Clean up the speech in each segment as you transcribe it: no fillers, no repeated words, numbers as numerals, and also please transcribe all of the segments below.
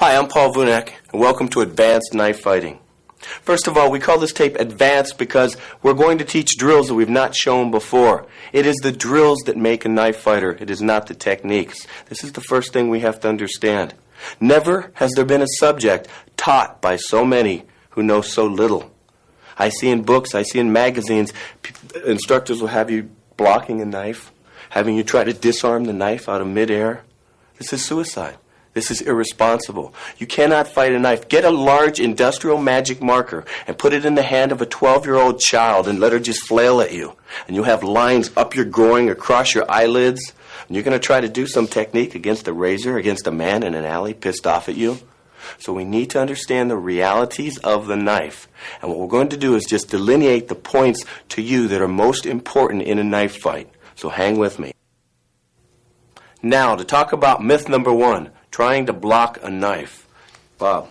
Hi, I'm Paul Vunak, and welcome to Advanced Knife Fighting. First of all, we call this tape Advanced because we're going to teach drills that we've not shown before. It is the drills that make a knife fighter. It is not the techniques. This is the first thing we have to understand. Never has there been a subject taught by so many who know so little. I see in books, I see in magazines, instructors will have you blocking a knife, having you try to disarm the knife out of midair. This is suicide. This is irresponsible. You cannot fight a knife. Get a large industrial magic marker and put it in the hand of a 12-year-old child and let her just flail at you. And you'll have lines up your groin, across your eyelids. And you're going to try to do some technique against a razor, against a man in an alley pissed off at you. So we need to understand the realities of the knife. And what we're going to do is just delineate the points to you that are most important in a knife fight. So hang with me. Now, to talk about myth number 1. Trying to block a knife. Bob.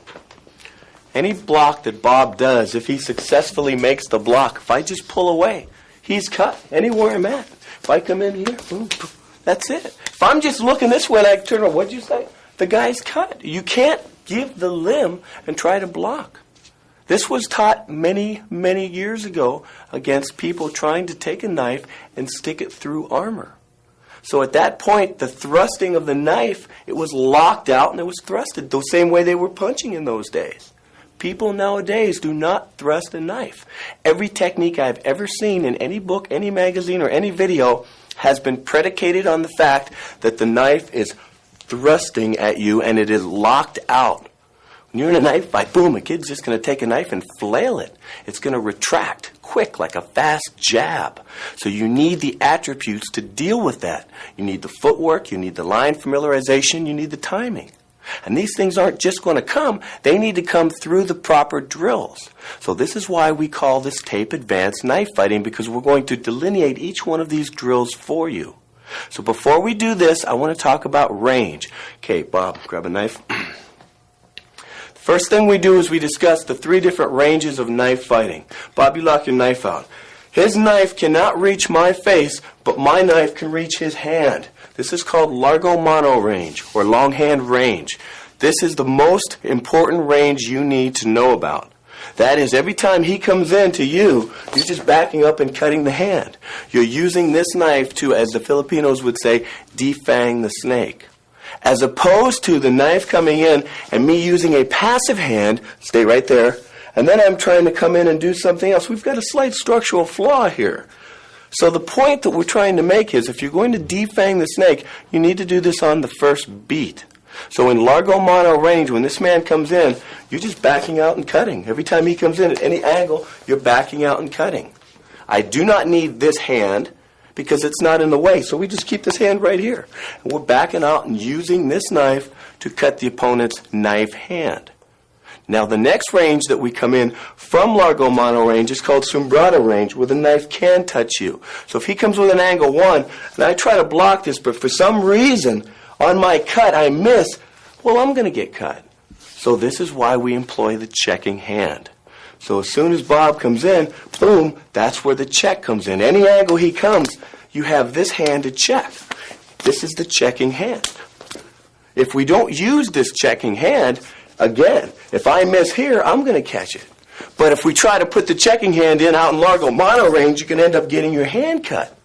Any block that Bob does, if he successfully makes the block, if I just pull away, he's cut anywhere I'm at. If I come in here, boom, boom, that's it. If I'm just looking this way and I turn around, what'd you say? The guy's cut. You can't give the limb and try to block. This was taught many, many years ago against people trying to take a knife and stick it through armor. So at that point, the thrusting of the knife, it was locked out and it was thrusted the same way they were punching in those days. People nowadays do not thrust a knife. Every technique I've ever seen in any book, any magazine, or any video has been predicated on the fact that the knife is thrusting at you and it is locked out. When you're in a knife fight, boom, a kid's just going to take a knife and flail it. It's going to retract quick like a fast jab. So you need the attributes to deal with that. You need the footwork, you need the line familiarization, you need the timing. And these things aren't just going to come, they need to come through the proper drills. So this is why we call this tape Advanced Knife Fighting, because we're going to delineate each one of these drills for you. So before we do this, I want to talk about range. Okay, Bob, grab a knife. First thing we do is we discuss the 3 different ranges of knife fighting. Bob, you lock your knife out. His knife cannot reach my face, but my knife can reach his hand. This is called largo mano range, or long hand range. This is the most important range you need to know about. That is, every time he comes in to you, you're just backing up and cutting the hand. You're using this knife to, as the Filipinos would say, defang the snake. As opposed to the knife coming in and me using a passive hand, stay right there, and then I'm trying to come in and do something else. We've got a slight structural flaw here. So the point that we're trying to make is if you're going to defang the snake, you need to do this on the first beat. So in largo mano range, when this man comes in, you're just backing out and cutting. Every time he comes in at any angle, you're backing out and cutting. I do not need this hand because it's not in the way. So we just keep this hand right here. And we're backing out and using this knife to cut the opponent's knife hand. Now the next range that we come in from largo mano range is called sombrado range, where the knife can touch you. So if he comes with an angle 1, and I try to block this, but for some reason on my cut I miss, well, I'm going to get cut. So this is why we employ the checking hand. So as soon as Bob comes in, boom, that's where the check comes in. Any angle he comes, you have this hand to check. This is the checking hand. If we don't use this checking hand, again, if I miss here, I'm going to catch it. But if we try to put the checking hand in out in largo mano range, you can end up getting your hand cut.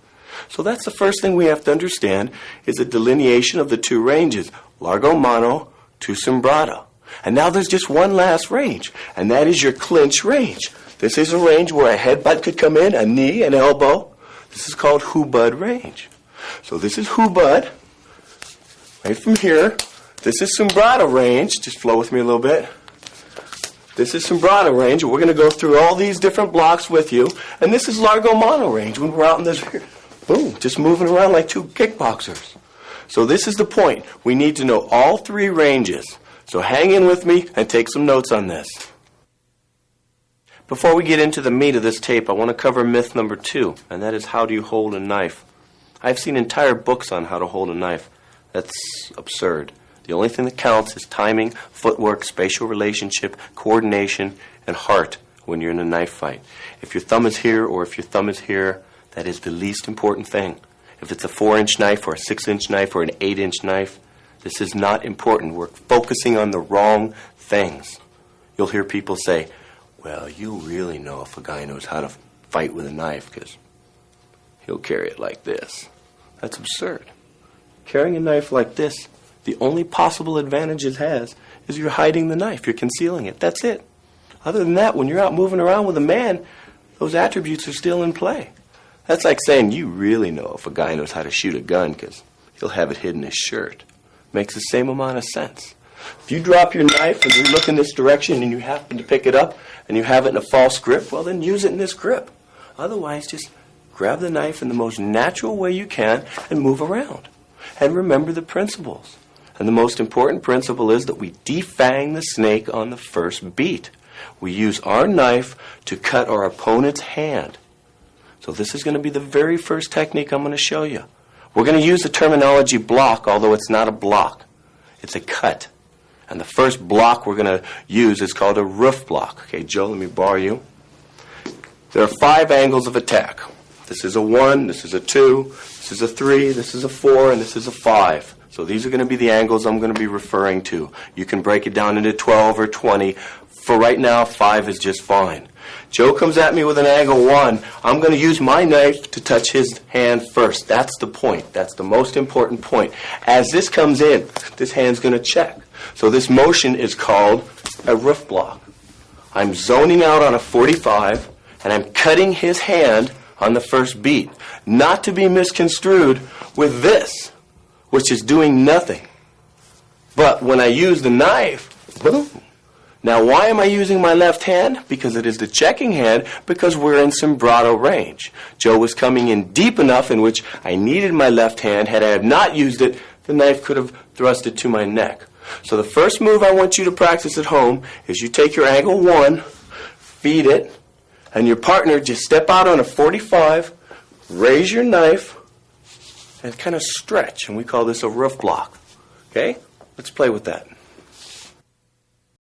So that's the first thing we have to understand is the delineation of the 2 ranges, largo mano to sombrado. And now there's just one last range, and that is your clinch range. This is a range where a headbutt could come in, a knee, an elbow. This is called hubud range. So this is hubud, right from here. This is sombrado range. Just flow with me a little bit. This is sombrado range. We're going to go through all these different blocks with you. And this is largo mano range when we're out in this, boom, just moving around like 2 kickboxers. So this is the point. We need to know all 3 ranges. So hang in with me and take some notes on this. Before we get into the meat of this tape, I want to cover myth number 2, and that is how do you hold a knife. I've seen entire books on how to hold a knife. That's absurd. The only thing that counts is timing, footwork, spatial relationship, coordination, and heart when you're in a knife fight. If your thumb is here or if your thumb is here, that is the least important thing. If it's a 4-inch knife or a 6-inch knife or an 8-inch knife, This is not important. We're focusing on the wrong things. You'll hear people say, well, you really know if a guy knows how to fight with a knife because he'll carry it like this. That's absurd. Carrying a knife like this, the only possible advantage it has is you're hiding the knife. You're concealing it. That's it. Other than that, when you're out moving around with a man, those attributes are still in play. That's like saying you really know if a guy knows how to shoot a gun because he'll have it hid in his shirt. Makes the same amount of sense. If you drop your knife and you look in this direction and you happen to pick it up and you have it in a false grip, well then use it in this grip. Otherwise, just grab the knife in the most natural way you can and move around. And remember the principles. And the most important principle is that we defang the snake on the first beat. We use our knife to cut our opponent's hand. So this is going to be the very first technique I'm going to show you. We're going to use the terminology block, although it's not a block. It's a cut. And the first block we're going to use is called a roof block. Okay, Joe, let me borrow you. There are 5 angles of attack. This is a 1, this is a 2, this is a 3, this is a 4, and this is a 5. So these are going to be the angles I'm going to be referring to. You can break it down into 12 or 20. For right now, 5 is just fine. Joe comes at me with an angle 1. I'm going to use my knife to touch his hand first. That's the point. That's the most important point. As this comes in, this hand's going to check. So this motion is called a roof block. I'm zoning out on a 45, and I'm cutting his hand on the first beat. Not to be misconstrued with this, which is doing nothing. But when I use the knife, boom. Now, why am I using my left hand? Because it is the checking hand, because we're in sombrado range. Joe was coming in deep enough in which I needed my left hand. Had I have not used it, the knife could have thrust it to my neck. So the first move I want you to practice at home is you take your angle 1, feed it, and your partner just step out on a 45, raise your knife, and kind of stretch. And we call this a roof block. Okay? Let's play with that.